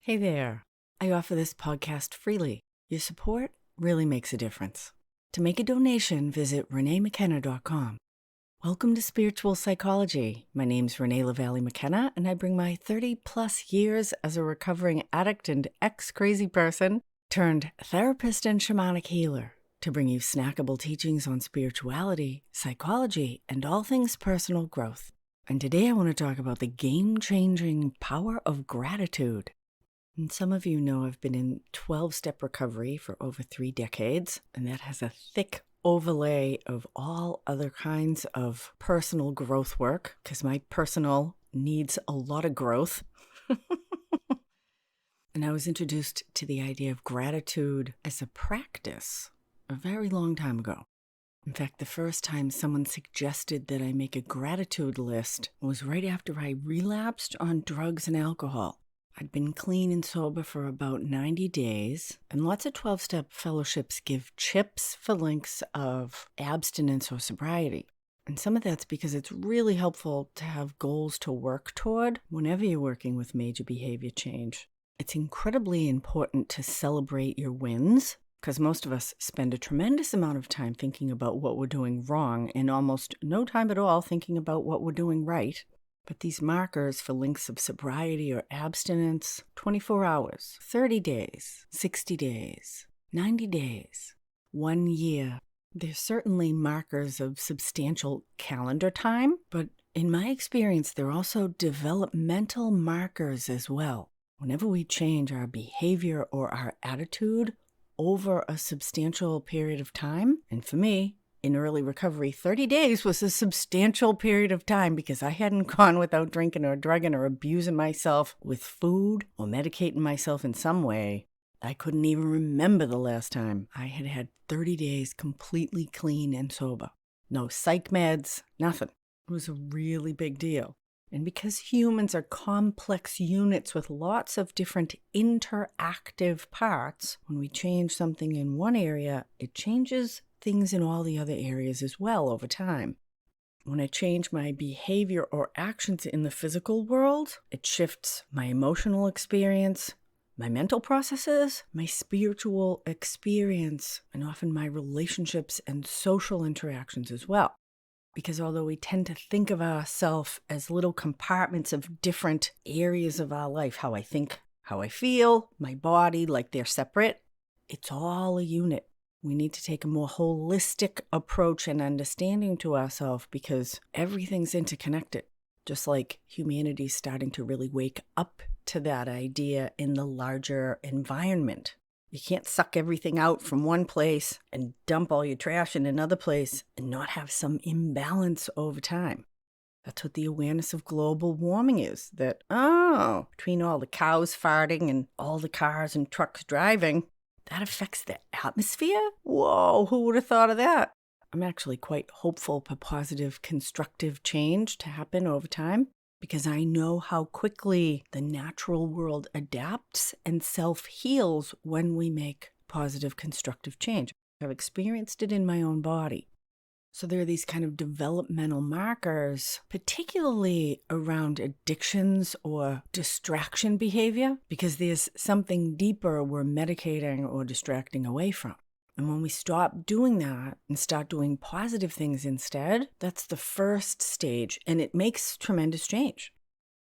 Hey there. I offer this podcast freely. Your support really makes a difference. To make a donation, visit reneemckenna.com. Welcome to Spiritual Psychology. My name's Renee Lavallee Mckenna, and I bring my 30-plus years as a recovering addict and ex-crazy person turned therapist and shamanic healer to bring you snackable teachings on spirituality, psychology, and all things personal growth. And today I want to talk about the game-changing power of gratitude. And some of you know I've been in 12-step recovery for over 3 decades, and that has a thick overlay of all other kinds of personal growth work, because my personal needs a lot of growth. And I was introduced to the idea of gratitude as a practice a very long time ago. In fact, the first time someone suggested that I make a gratitude list was right after I relapsed on drugs and alcohol. I'd been clean and sober for about 90 days, and lots of 12-step fellowships give chips for links of abstinence or sobriety. And some of that's because it's really helpful to have goals to work toward whenever you're working with major behavior change. It's incredibly important to celebrate your wins, because most of us spend a tremendous amount of time thinking about what we're doing wrong and almost no time at all thinking about what we're doing right. But these markers for links of sobriety or abstinence, 24 hours, 30 days, 60 days, 90 days, 1 year, they're certainly markers of substantial calendar time, but in my experience, they're also developmental markers as well. Whenever we change our behavior or our attitude over a substantial period of time, and for me, in early recovery, 30 days was a substantial period of time because I hadn't gone without drinking or drugging or abusing myself with food or medicating myself in some way. I couldn't even remember the last time I had had 30 days completely clean and sober. No psych meds, nothing. It was a really big deal. And because humans are complex units with lots of different interactive parts, when we change something in one area, it changes things in all the other areas as well over time. When I change my behavior or actions in the physical world, it shifts my emotional experience, my mental processes, my spiritual experience, and often my relationships and social interactions as well. Because although we tend to think of ourselves as little compartments of different areas of our life, how I think, how I feel, my body, like they're separate, it's all a unit. We need to take a more holistic approach and understanding to ourselves because everything's interconnected, just like humanity's starting to really wake up to that idea in the larger environment. You can't suck everything out from one place and dump all your trash in another place and not have some imbalance over time. That's what the awareness of global warming is, that, between all the cows farting and all the cars and trucks driving, that affects the atmosphere? Whoa, who would have thought of that? I'm actually quite hopeful for positive, constructive change to happen over time because I know how quickly the natural world adapts and self-heals when we make positive, constructive change. I've experienced it in my own body. So there are these kind of developmental markers, particularly around addictions or distraction behavior, because there's something deeper we're medicating or distracting away from. And when we stop doing that and start doing positive things instead, that's the first stage, and it makes tremendous change.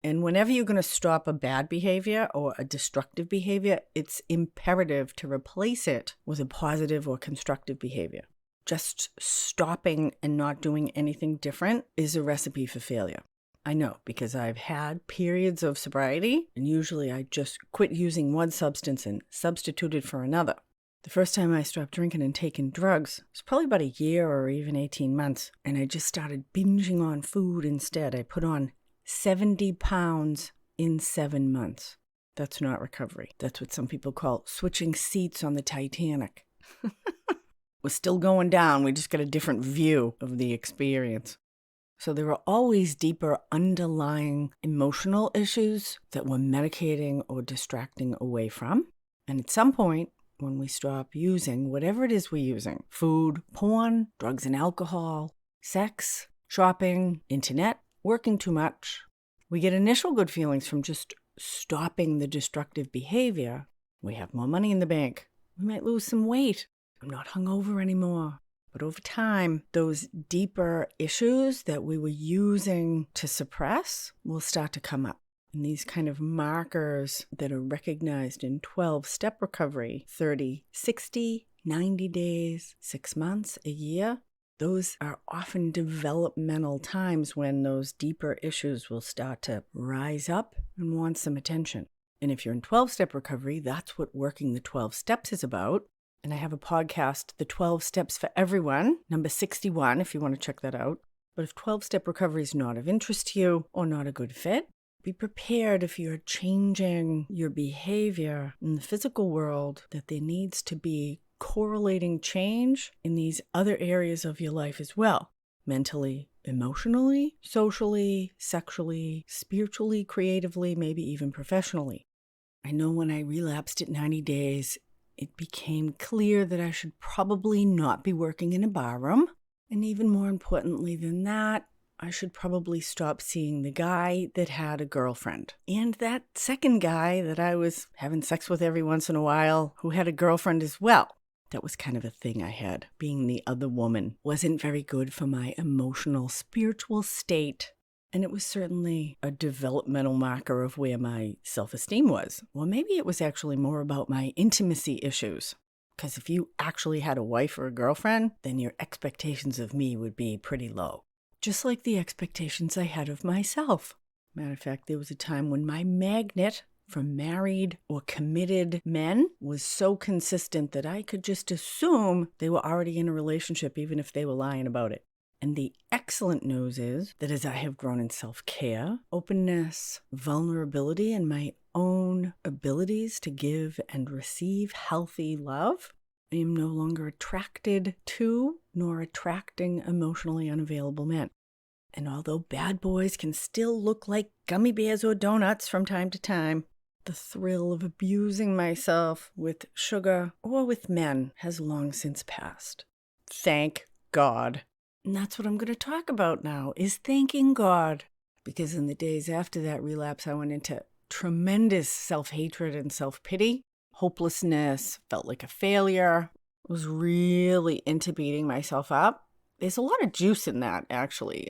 And whenever you're going to stop a bad behavior or a destructive behavior, it's imperative to replace it with a positive or constructive behavior. Just stopping and not doing anything different is a recipe for failure. I know, because I've had periods of sobriety, and usually I just quit using one substance and substituted for another. The first time I stopped drinking and taking drugs was probably about a year or even 18 months, and I just started binging on food instead. I put on 70 pounds in 7 months. That's not recovery. That's what some people call switching seats on the Titanic. We're still going down. We just got a different view of the experience. So there are always deeper underlying emotional issues that we're medicating or distracting away from. And at some point, when we stop using whatever it is we're using, food, porn, drugs and alcohol, sex, shopping, internet, working too much, we get initial good feelings from just stopping the destructive behavior, we have more money in the bank. We might lose some weight. I'm not hungover anymore. But over time, those deeper issues that we were using to suppress will start to come up. And these kind of markers that are recognized in 12-step recovery, 30, 60, 90 days, 6 months, a year, those are often developmental times when those deeper issues will start to rise up and want some attention. And if you're in 12-step recovery, that's what working the 12 steps is about. And I have a podcast, The 12 Steps for Everyone, number 61, if you want to check that out. But if 12-step recovery is not of interest to you or not a good fit, be prepared if you're changing your behavior in the physical world that there needs to be correlating change in these other areas of your life as well. Mentally, emotionally, socially, sexually, spiritually, creatively, maybe even professionally. I know when I relapsed at 90 days, it became clear that I should probably not be working in a barroom. And even more importantly than that, I should probably stop seeing the guy that had a girlfriend. And that second guy that I was having sex with every once in a while, who had a girlfriend as well. That was kind of a thing I had. Being the other woman wasn't very good for my emotional, spiritual state. And it was certainly a developmental marker of where my self-esteem was. Well, maybe it was actually more about my intimacy issues. Because if you actually had a wife or a girlfriend, then your expectations of me would be pretty low. Just like the expectations I had of myself. Matter of fact, there was a time when my magnet for married or committed men was so consistent that I could just assume they were already in a relationship even if they were lying about it. And the excellent news is that as I have grown in self-care, openness, vulnerability, and my own abilities to give and receive healthy love, I am no longer attracted to nor attracting emotionally unavailable men. And although bad boys can still look like gummy bears or donuts from time to time, the thrill of abusing myself with sugar or with men has long since passed. Thank God. And that's what I'm going to talk about now, is thanking God. Because in the days after that relapse, I went into tremendous self-hatred and self-pity, hopelessness, felt like a failure, was really into beating myself up. There's a lot of juice in that, actually,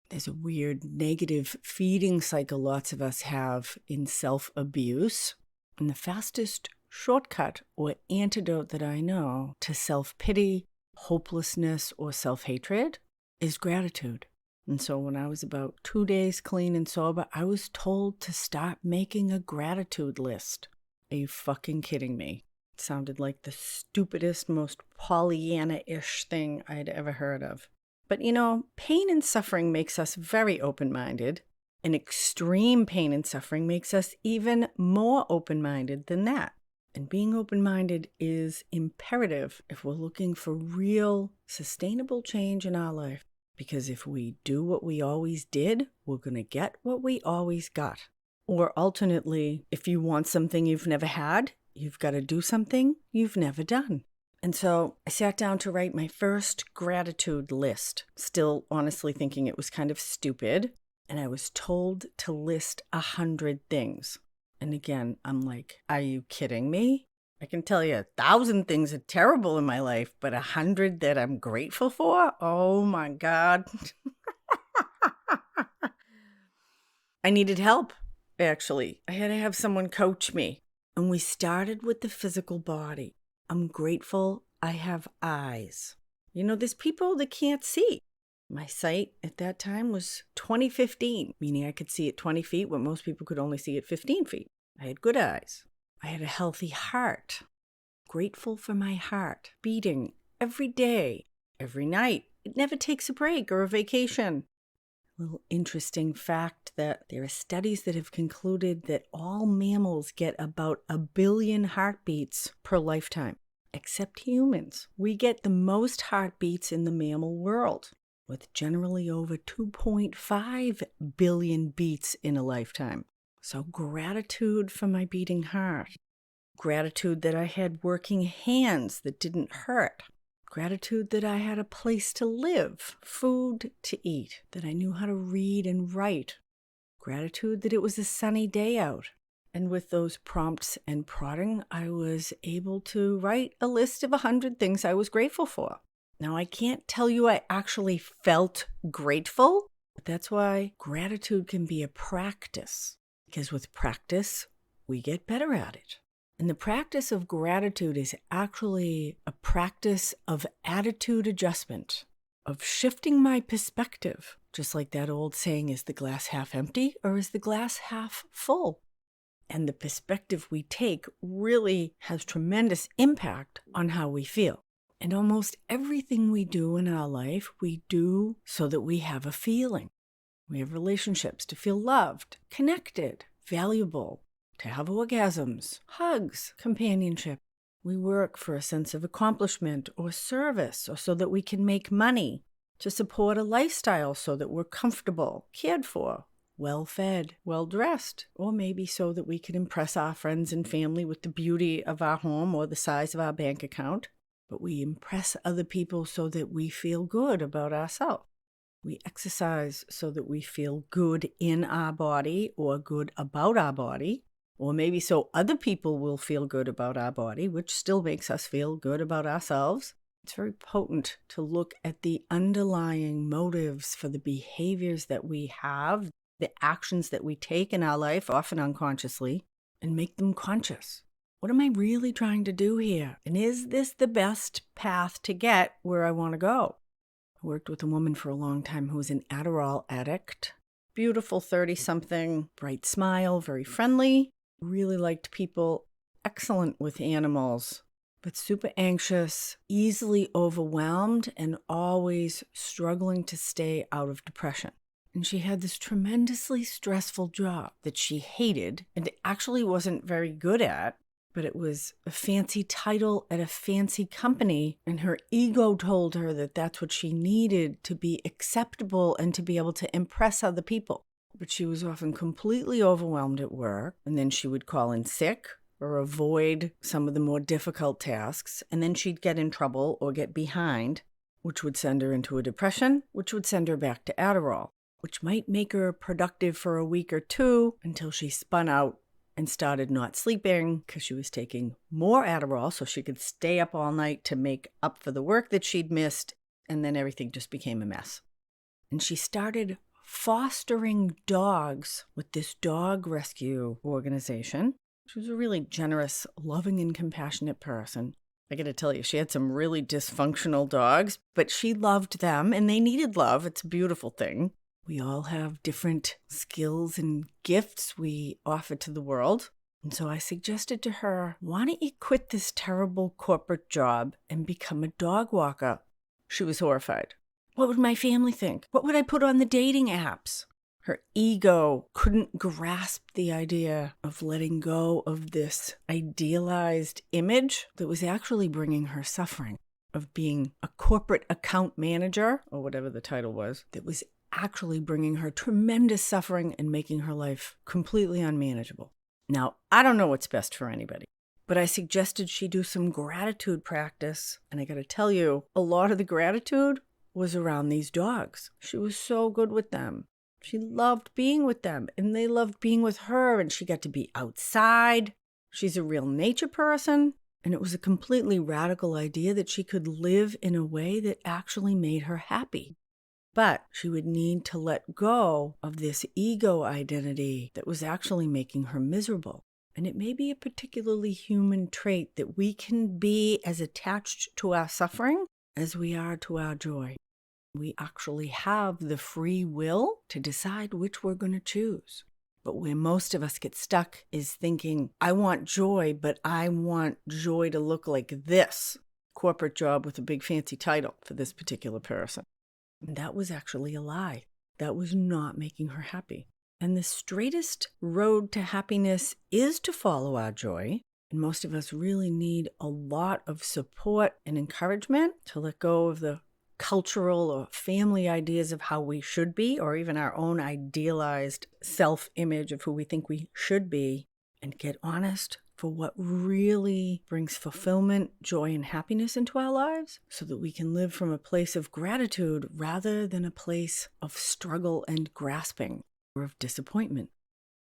There's a weird negative feeding cycle lots of us have in self-abuse. And the fastest shortcut or antidote that I know to self-pity, hopelessness, or self-hatred is gratitude. And so when I was about 2 days clean and sober, I was told to start making a gratitude list. Are you fucking kidding me? It sounded like the stupidest, most Pollyanna-ish thing I'd ever heard of. But pain and suffering makes us very open-minded, and extreme pain and suffering makes us even more open-minded than that. And being open-minded is imperative if we're looking for real, sustainable change in our life. Because if we do what we always did, we're going to get what we always got. Or alternately, if you want something you've never had, you've got to do something you've never done. And so I sat down to write my first gratitude list, still honestly thinking it was kind of stupid. And I was told to list 100 things. And again, I'm like, are you kidding me? I can tell you 1,000 things are terrible in my life, but 100 that I'm grateful for? Oh my God. I needed help, actually. I had to have someone coach me. And we started with the physical body. I'm grateful I have eyes. There's people that can't see. My sight at that time was 20/15, meaning I could see at 20 feet what most people could only see at 15 feet. I had good eyes. I had a healthy heart. Grateful for my heart, beating every day, every night. It never takes a break or a vacation. Little interesting fact that there are studies that have concluded that all mammals get about 1 billion heartbeats per lifetime, except humans. We get the most heartbeats in the mammal world, with generally over 2.5 billion beats in a lifetime. So gratitude for my beating heart. Gratitude that I had working hands that didn't hurt. Gratitude that I had a place to live, food to eat, that I knew how to read and write. Gratitude that it was a sunny day out. And with those prompts and prodding, I was able to write a list of 100 things I was grateful for. Now, I can't tell you I actually felt grateful, but that's why gratitude can be a practice. Because with practice, we get better at it. And the practice of gratitude is actually a practice of attitude adjustment, of shifting my perspective. Just like that old saying, is the glass half empty or is the glass half full? And the perspective we take really has tremendous impact on how we feel. And almost everything we do in our life, we do so that we have a feeling. We have relationships to feel loved, connected, valuable, to have orgasms, hugs, companionship. We work for a sense of accomplishment or service, or so that we can make money, to support a lifestyle so that we're comfortable, cared for, well-fed, well-dressed, or maybe so that we can impress our friends and family with the beauty of our home or the size of our bank account. But we impress other people so that we feel good about ourselves. We exercise so that we feel good in our body or good about our body, or maybe so other people will feel good about our body, which still makes us feel good about ourselves. It's very potent to look at the underlying motives for the behaviors that we have, the actions that we take in our life, often unconsciously, and make them conscious. What am I really trying to do here? And is this the best path to get where I want to go? I worked with a woman for a long time who was an Adderall addict. Beautiful 30-something, bright smile, very friendly, really liked people, excellent with animals, but super anxious, easily overwhelmed, and always struggling to stay out of depression. And she had this tremendously stressful job that she hated and actually wasn't very good at. But it was a fancy title at a fancy company, and her ego told her that that's what she needed to be acceptable and to be able to impress other people. But she was often completely overwhelmed at work, and then she would call in sick or avoid some of the more difficult tasks, and then she'd get in trouble or get behind, which would send her into a depression, which would send her back to Adderall, which might make her productive for a week or two until she spun out and started not sleeping because she was taking more Adderall so she could stay up all night to make up for the work that she'd missed, and then everything just became a mess. And she started fostering dogs with this dog rescue organization. She was a really generous, loving, and compassionate person. I got to tell you, she had some really dysfunctional dogs, but she loved them and they needed love. It's a beautiful thing. We all have different skills and gifts we offer to the world. And so I suggested to her, why don't you quit this terrible corporate job and become a dog walker? She was horrified. What would my family think? What would I put on the dating apps? Her ego couldn't grasp the idea of letting go of this idealized image that was actually bringing her suffering, of being a corporate account manager, or whatever the title was, that was actually bringing her tremendous suffering and making her life completely unmanageable. Now, I don't know what's best for anybody, but I suggested she do some gratitude practice. And I got to tell you, a lot of the gratitude was around these dogs. She was so good with them. She loved being with them and they loved being with her, and she got to be outside. She's a real nature person. And it was a completely radical idea that she could live in a way that actually made her happy. But she would need to let go of this ego identity that was actually making her miserable. And it may be a particularly human trait that we can be as attached to our suffering as we are to our joy. We actually have the free will to decide which we're going to choose. But where most of us get stuck is thinking, I want joy, but I want joy to look like this corporate job with a big fancy title for this particular person. And that was actually a lie. That was not making her happy. And the straightest road to happiness is to follow our joy. And most of us really need a lot of support and encouragement to let go of the cultural or family ideas of how we should be, or even our own idealized self-image of who we think we should be, and get honest for what really brings fulfillment, joy, and happiness into our lives, so that we can live from a place of gratitude rather than a place of struggle and grasping. or of disappointment.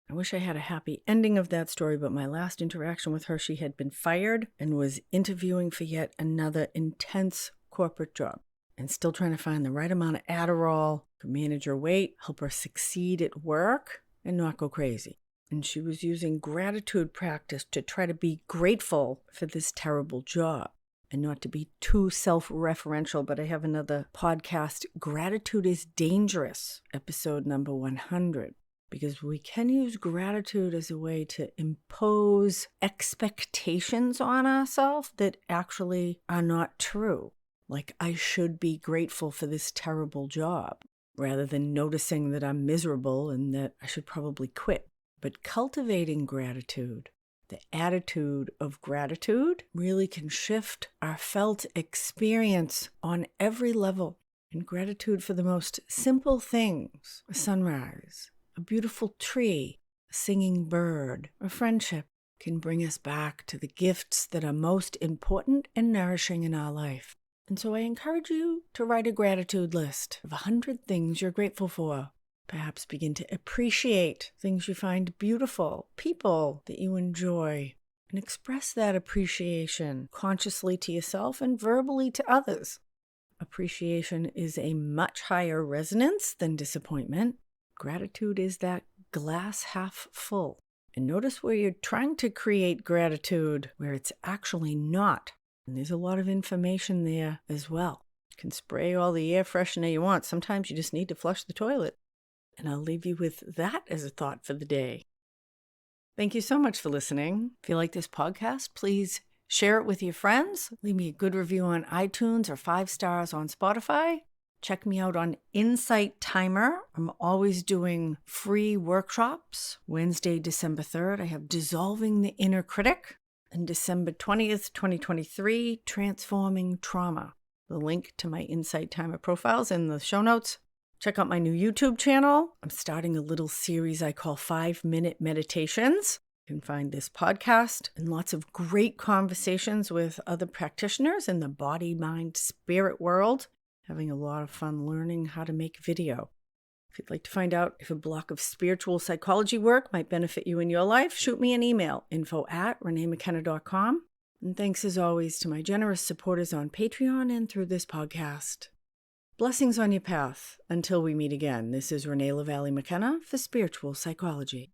I wish I had a happy ending of that story, but my last interaction with her, she had been fired and was interviewing for yet another intense corporate job and still trying to find the right amount of Adderall to manage her weight, help her succeed at work, and not go crazy. And she was using gratitude practice to try to be grateful for this terrible job and not to be too self-referential. But I have another podcast, Gratitude is Dangerous, episode number 100. Because we can use gratitude as a way to impose expectations on ourselves that actually are not true. Like, I should be grateful for this terrible job, rather than noticing that I'm miserable and that I should probably quit. But cultivating gratitude, the attitude of gratitude, really can shift our felt experience on every level. And gratitude for the most simple things, a sunrise, a beautiful tree, a singing bird, a friendship, can bring us back to the gifts that are most important and nourishing in our life. And so I encourage you to write a gratitude list of 100 things you're grateful for. Perhaps begin to appreciate things you find beautiful, people that you enjoy, and express that appreciation consciously to yourself and verbally to others. Appreciation is a much higher resonance than disappointment. Gratitude is that glass half full. And notice where you're trying to create gratitude, where it's actually not. And there's a lot of information there as well. You can spray all the air freshener you want. Sometimes you just need to flush the toilet. And I'll leave you with that as a thought for the day. Thank you so much for listening. If you like this podcast, please share it with your friends. Leave me a good review on iTunes or 5 stars on Spotify. Check me out on Insight Timer. I'm always doing free workshops. Wednesday, December 3rd, I have Dissolving the Inner Critic. And December 20th, 2023, Transforming Trauma. The link to my Insight Timer profiles in the show notes. Check out my new YouTube channel. I'm starting a little series I call 5-Minute Meditations. You can find this podcast and lots of great conversations with other practitioners in the body, mind, spirit world. Having a lot of fun learning how to make video. If you'd like to find out if a block of spiritual psychology work might benefit you in your life, shoot me an email, info@reneemckenna.com. And thanks as always to my generous supporters on Patreon and through this podcast. Blessings on your path. Until we meet again, this is Renee Lavallee Mckenna for Spiritual Psychology.